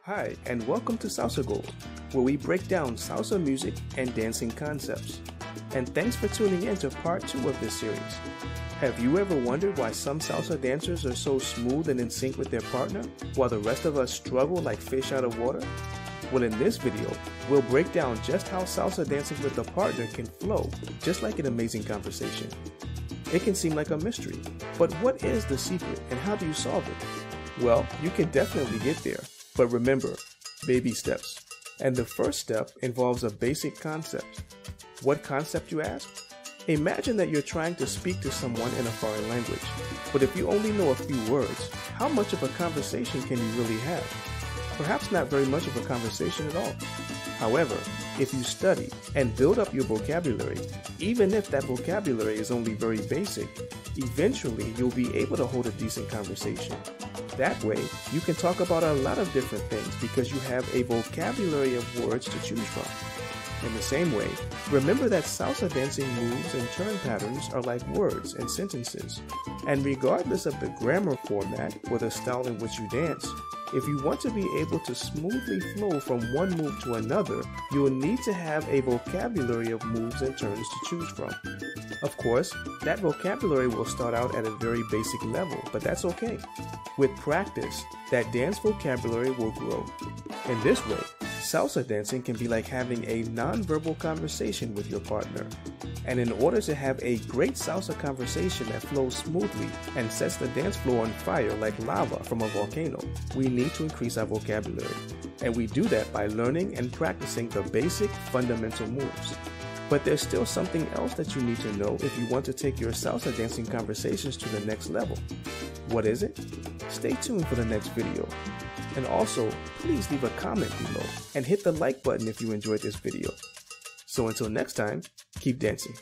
Hi, and welcome to Salsa Goals, where we break down salsa music and dancing concepts. And thanks for tuning in to part 2 of this series. Have you ever wondered why some salsa dancers are so smooth and in sync with their partner, while the rest of us struggle like fish out of water? Well, in this video, we'll break down just how salsa dancing with a partner can flow, just like an amazing conversation. It can seem like a mystery, but what is the secret and how do you solve it? Well, you can definitely get there, but remember, baby steps. And the first step involves a basic concept. What concept, you ask? Imagine that you're trying to speak to someone in a foreign language, but if you only know a few words, how much of a conversation can you really have? Perhaps not very much of a conversation at all. However, if you study and build up your vocabulary, even if that vocabulary is only very basic, eventually you'll be able to hold a decent conversation. That way, you can talk about a lot of different things because you have a vocabulary of words to choose from. In the same way, remember that salsa dancing moves and turn patterns are like words and sentences. And regardless of the grammar format or the style in which you dance, if you want to be able to smoothly flow from one move to another, you will need to have a vocabulary of moves and turns to choose from. Of course, that vocabulary will start out at a very basic level, but that's okay. With practice, that dance vocabulary will grow. In this way, salsa dancing can be like having a non-verbal conversation with your partner. And in order to have a great salsa conversation that flows smoothly and sets the dance floor on fire like lava from a volcano, we need to increase our vocabulary. And we do that by learning and practicing the basic fundamental moves. But there's still something else that you need to know if you want to take your salsa dancing conversations to the next level. What is it? Stay tuned for the next video. And also, please leave a comment below and hit the like button if you enjoyed this video. So until next time, keep dancing.